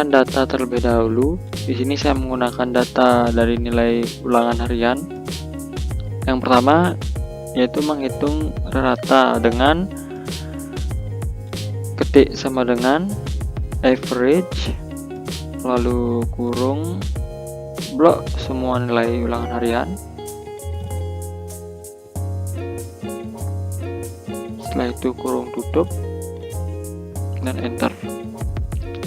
menggunakan data terlebih dahulu. Di sini saya menggunakan data dari nilai ulangan harian. Yang pertama yaitu menghitung rata dengan ketik sama dengan average, lalu kurung blok semua nilai ulangan harian. Setelah itu kurung tutup dan enter.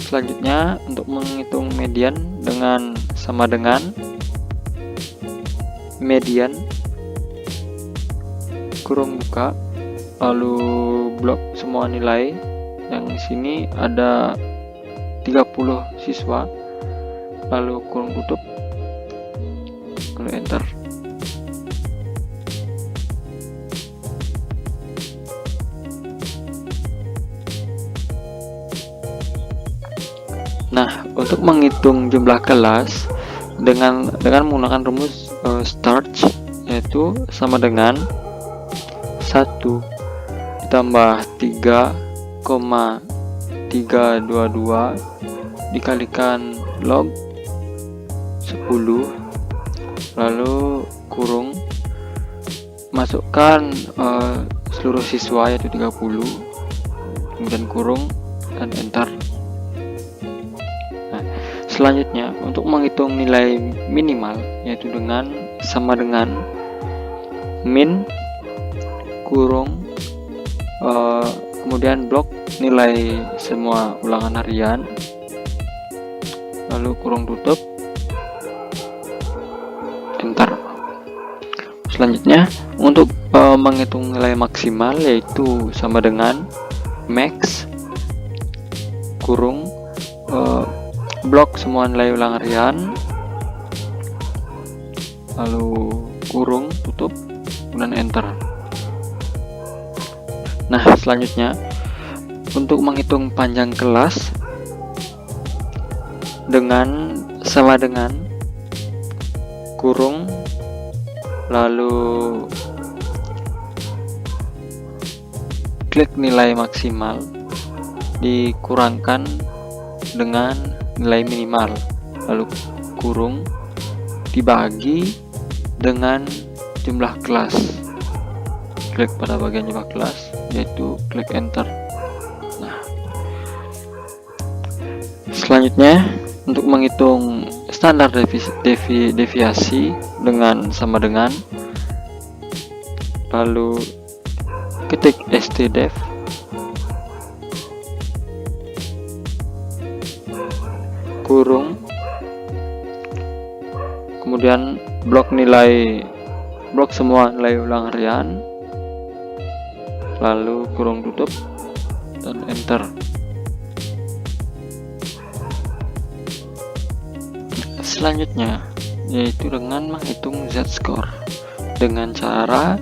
Selanjutnya untuk menghitung median dengan sama dengan median kurung buka, lalu blok semua nilai. Yang di sini ada 30 siswa, lalu kurung tutup, lalu enter. Nah, untuk menghitung jumlah kelas dengan menggunakan rumus starch, yaitu sama dengan 1 ditambah 3,322 dikalikan log 10, lalu kurung, masukkan seluruh siswa yaitu 30, kemudian kurung dan enter. Selanjutnya untuk menghitung nilai minimal yaitu dengan sama dengan min kurung kemudian blok nilai semua ulangan harian, lalu kurung tutup, enter. Selanjutnya untuk menghitung nilai maksimal yaitu sama dengan max kurung blok semua nilai ulangan harian, lalu kurung tutup, kemudian enter. Nah, selanjutnya untuk menghitung panjang kelas dengan sama dengan kurung, lalu klik nilai maksimal dikurangkan dengan nilai minimal, lalu kurung dibagi dengan jumlah kelas, klik pada bagian jumlah kelas yaitu klik enter. Nah, selanjutnya untuk menghitung standar deviasi dengan sama dengan, lalu ketik stdef, kurung, kemudian blok semua nilai ulangan harian, lalu kurung tutup dan enter. Selanjutnya yaitu dengan menghitung z-score dengan cara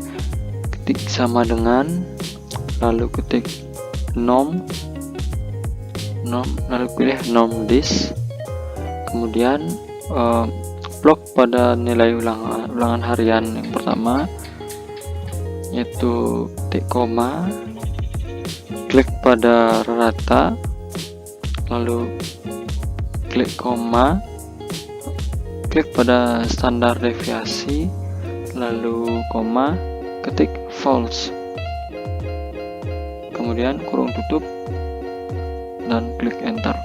ketik sama dengan, lalu ketik nom, lalu pilih nom dis, kemudian blok pada nilai ulangan harian yang pertama yaitu ketik koma, klik pada rata, lalu klik koma, klik pada standar deviasi, lalu koma, ketik false, kemudian kurung tutup dan klik enter.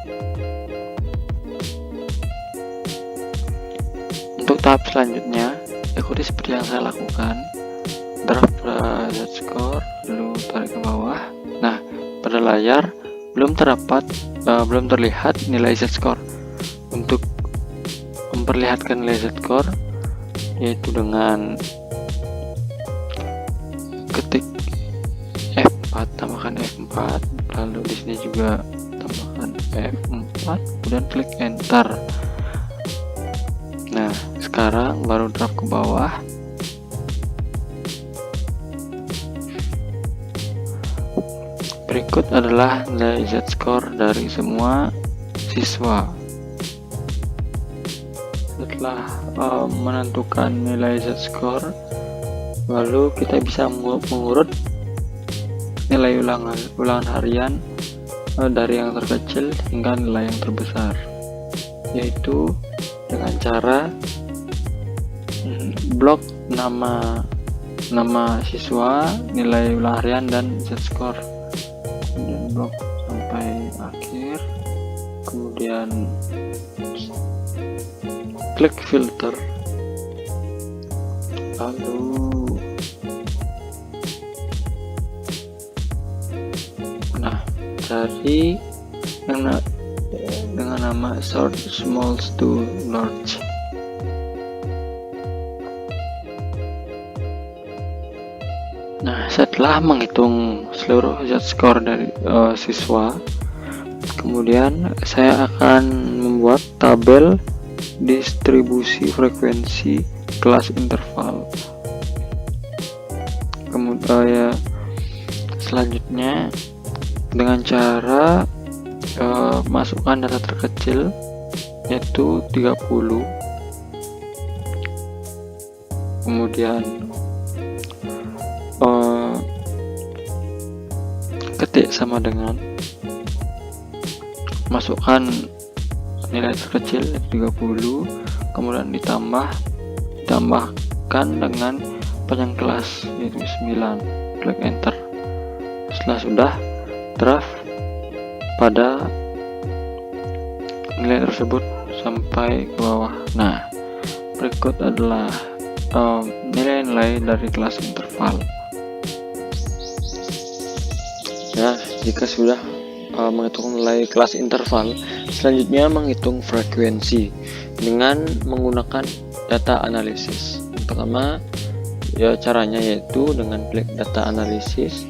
Untuk tahap selanjutnya ikuti seperti yang saya lakukan, drag z-score lalu tarik ke bawah. Nah, pada layar belum terlihat nilai z-score. Untuk memperlihatkan nilai z-score yaitu dengan ketik F4, tambahkan F4, lalu di sini juga tambahkan F4, kemudian klik enter. Nah, sekarang baru drag ke bawah. Berikut adalah nilai z-score dari semua siswa. Setelah menentukan nilai z-score, lalu kita bisa mengurut nilai ulangan harian dari yang terkecil hingga nilai yang terbesar. yaitu dengan cara blok nama siswa, nilai ulang harian, dan Z-score. Kemudian blok sampai akhir, kemudian klik filter, lalu cari dengan nama sort small to large. Nah, setelah menghitung seluruh Z-score dari siswa, kemudian saya akan membuat tabel distribusi frekuensi kelas interval. Kemudian selanjutnya dengan cara masukkan data terkecil, yaitu 30, kemudian ketik sama dengan, masukkan nilai terkecil 30, kemudian ditambahkan dengan panjang kelas yaitu 9, klik enter. Setelah sudah, draft pada nilai tersebut sampai ke bawah. Nah, berikut adalah nilai-nilai dari kelas interval. Ya, jika sudah menghitung nilai kelas interval, selanjutnya menghitung frekuensi dengan menggunakan data analisis. Yang pertama, ya caranya yaitu dengan klik data analisis,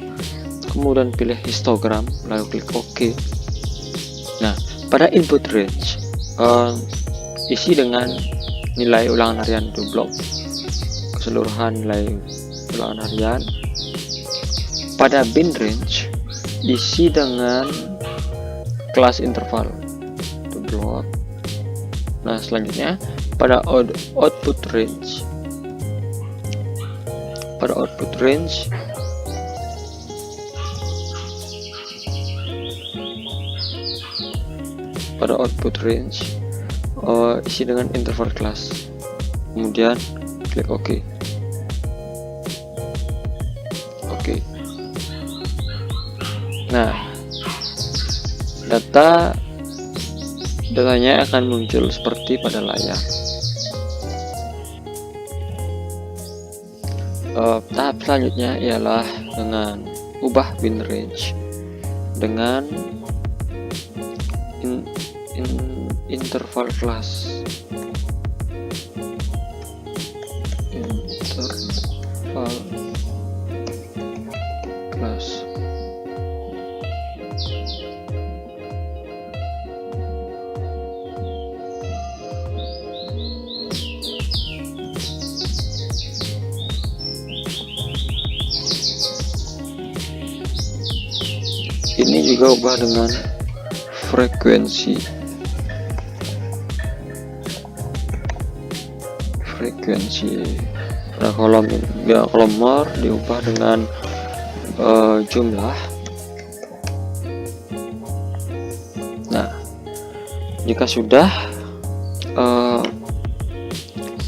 kemudian pilih histogram, lalu klik OK. Nah, pada input range isi dengan nilai ulangan harian itu blok keseluruhan nilai ulangan harian. Pada bin range isi dengan kelas interval itu blok. Nah, selanjutnya pada output range, isi dengan interval kelas, kemudian klik OK. Nah, datanya akan muncul seperti pada layar. Tahap selanjutnya ialah dengan ubah bin range dengan interval kelas. Ini juga ubah dengan frekuensi. Pada kolom more diubah dengan jumlah. Nah, jika sudah,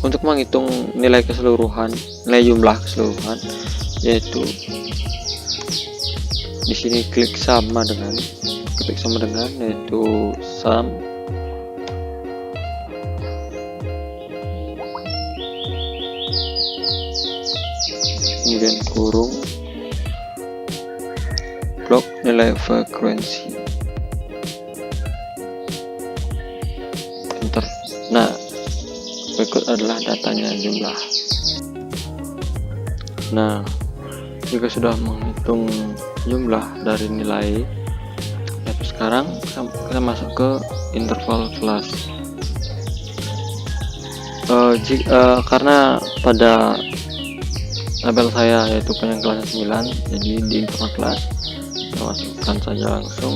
untuk menghitung nilai jumlah keseluruhan, yaitu di sini klik sama dengan yaitu sum, kemudian kurung blok nilai frekuensi, enter. Nah, berikut adalah datanya jumlah. Nah, jika sudah menghitung jumlah dari nilai, sekarang kita masuk ke interval kelas. Karena pada tabel saya yaitu panjang kelasnya 9, jadi di interval kelas saya masukkan saja langsung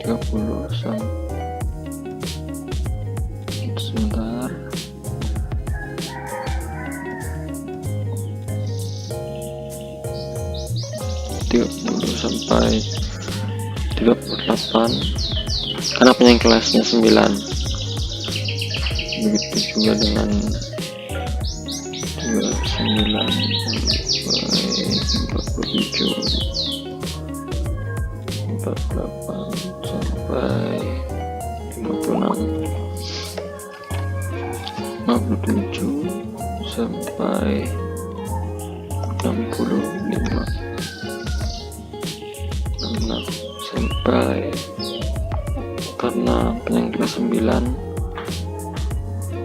30 sebentar. 30 sampai sampai 38 karena penyang kelasnya 9. Begitu juga dengan 39 sampai 47, 48 sampai 56, 57 sampai 65, 66 sampai, karena penyang kelas 9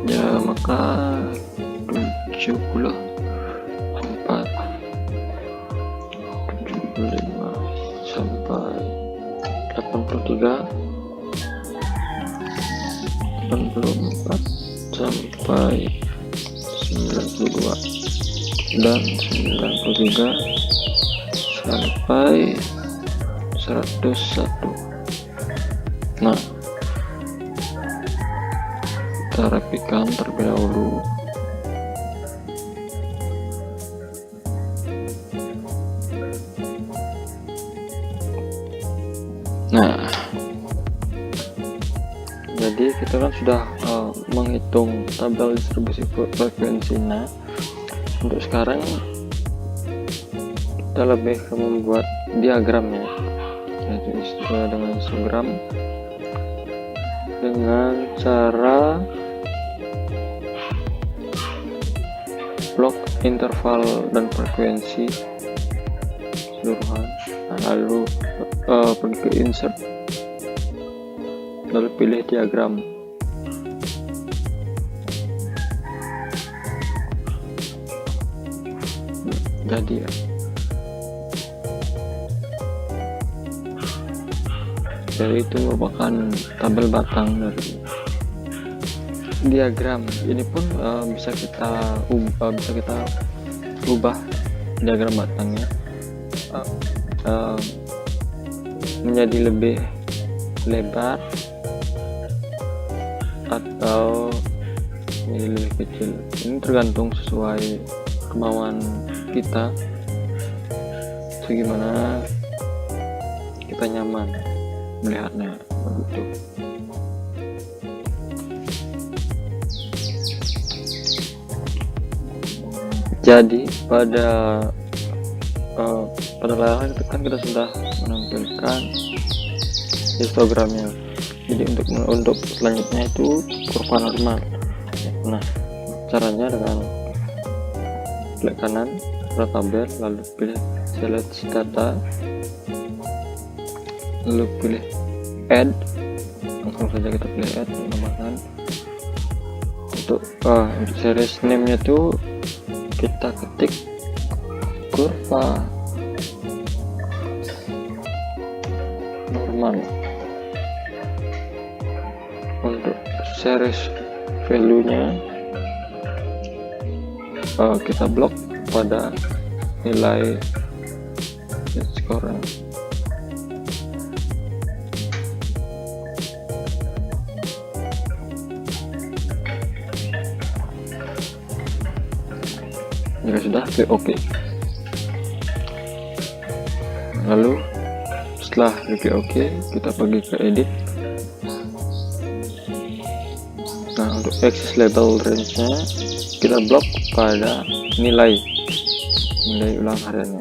ya maka 74, 75 sampai 83, 84 sampai 92 dan 93 sampai 101. Nah, kita rapikan terlebih dahulu. Nah, jadi kita kan sudah menghitung tabel distribusi frekuensinya. Untuk sekarang kita lebih membuat diagramnya, yaitu dengan histogram dengan cara blok interval dan frekuensi keseluruhan. Nah, lalu pergi ke insert, lalu pilih diagram. Jadi itu merupakan tabel batang dari diagram. Ini pun bisa kita ubah diagram batangnya menjadi lebih lebar atau menjadi lebih kecil. Ini tergantung sesuai kemauan kita, segimana kita nyaman melihatnya, begitu. Jadi pada layar itu kan kita sudah menampilkan histogramnya. Jadi untuk selanjutnya itu kurva normal. Nah, caranya dengan klik kanan pada tabel, lalu pilih select data, lalu pilih add, langsung saja kita pilih add, menambahkan. Untuk series name nya itu kita ketik kurva normal. Untuk series value nya kita blok pada nilai skor. Jika sudah, klik OK. Lalu setelah klik OK, kita pergi ke edit. Nah, untuk axis label range nya kita blok pada nilai ulang hariannya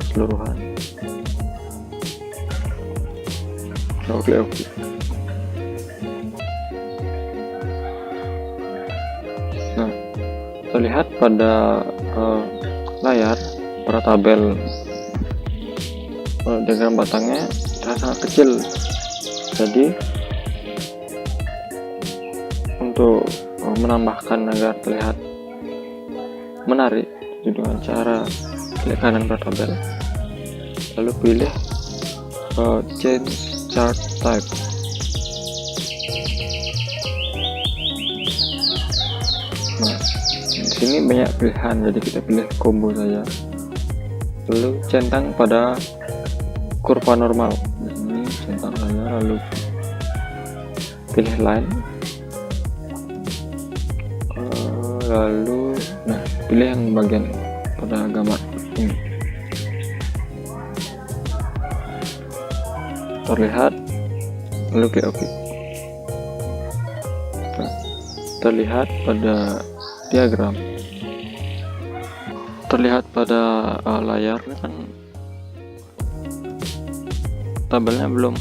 keseluruhan. Lalu klik OK. Nah, terlihat pada layar pada tabel diagram batangnya sangat kecil. Jadi untuk menambahkan agar terlihat menarik dengan cara klik kanan pada tabel, lalu pilih change chart type. Nah, di sini banyak pilihan, jadi kita pilih combo saja. Lalu centang pada kurva normal. Ini centang saja, lalu pilih line. Lalu pilih yang bagian pada gambar ini. terlihat, lalu klik OK. Nah, terlihat pada diagram, terlihat pada layar kan tabelnya belum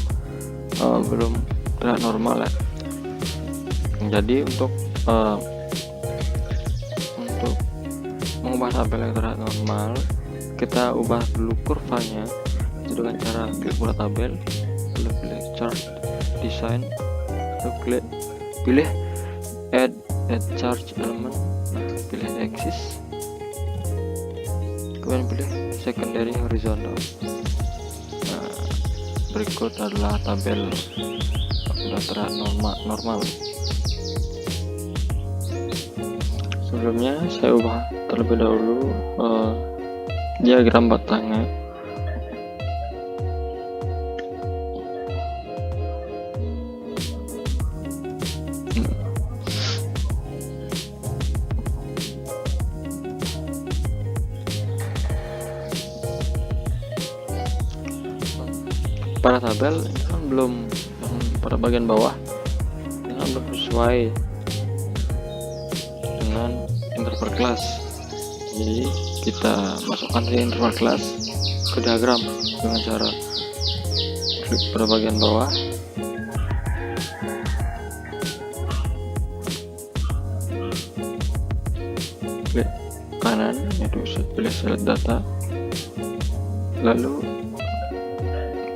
terlihat normal ya. Jadi untuk mengubah tabel yang terlihat normal, kita ubah dulu kurvanya itu dengan cara klik bola tabel, lalu pilih chart design, lalu pilih add chart element, nah, pilih axis, kemudian pilih secondary horizontal. Nah, berikut adalah tabel sudah terlihat normal. Sebelumnya saya ubah terlebih dahulu diagram batangnya. Pada tabel ini kan belum, pada bagian bawah ini kan belum sesuai dengan interval kelas. Jadi kita masukkan di interval kelas ke diagram dengan cara klik pada bagian bawah, klik kanan yaitu pilih select data, lalu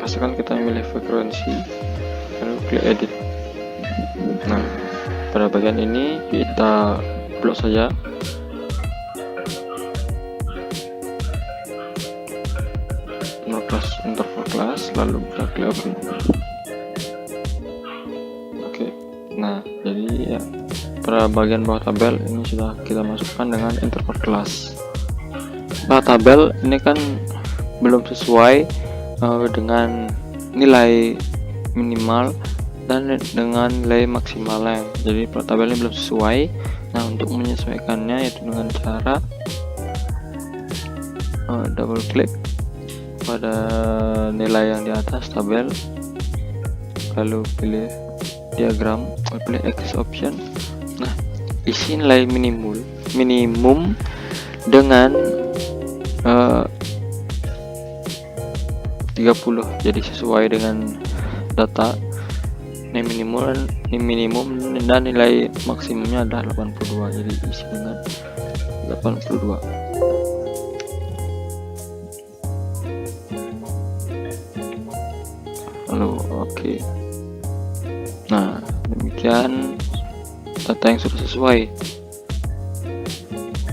pastikan kita memilih frekuensi, lalu klik edit. Nah, pada bagian ini kita blok saja. Interval kelas, lalu kita klik OK. Oke. Nah, jadi ya pada bagian bawah tabel ini sudah kita masukkan dengan interval kelas. Nah, tabel ini kan belum sesuai dengan nilai minimal dan dengan nilai maksimalnya. Jadi tabel ini belum sesuai. Nah, untuk menyesuaikannya yaitu dengan cara double klik pada nilai yang di atas tabel, lalu pilih diagram, pilih axis option. Nah, isi nilai minimum dengan 30, jadi sesuai dengan data nilai minimum dan nilai maksimumnya adalah 82, jadi isi dengan 82. Lalu OK. Nah, demikian data yang sudah sesuai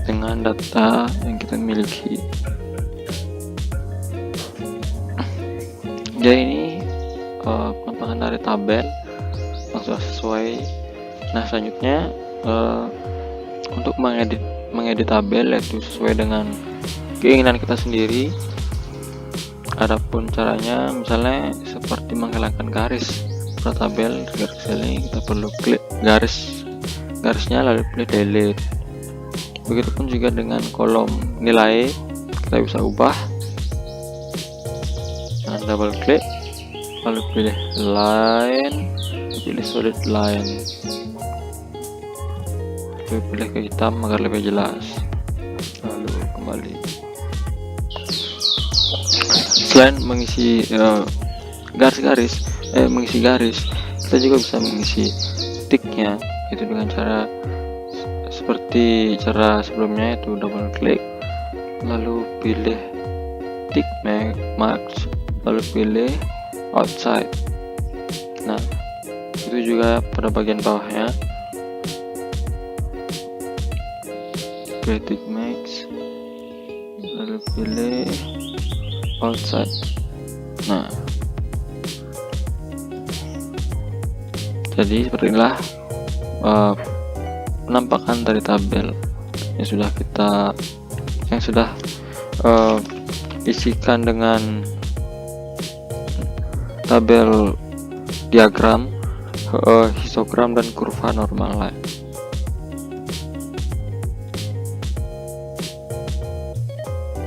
dengan data yang kita miliki. Jadi ini penampakan dari tabel yang sudah sesuai. Nah, selanjutnya untuk mengedit tabel yaitu sesuai dengan keinginan kita sendiri. Adapun caranya misalnya seperti menghilangkan garis pada tabel, garis ini kita perlu klik garisnya lalu pilih delete. Begitupun juga dengan kolom nilai, kita bisa ubah dengan double klik lalu pilih line, pilih solid line, pilih ke hitam agar lebih jelas, lalu kembali. Selain mengisi mengisi garis, kita juga bisa mengisi ticknya, itu dengan cara seperti cara sebelumnya, itu double klik lalu pilih tick marks, lalu pilih outside. Nah, itu juga pada bagian bawahnya pilih tick marks lalu pilih outside. Nah, jadi seperti inilah penampakan dari tabel yang sudah isikan dengan tabel diagram, histogram dan kurva normal.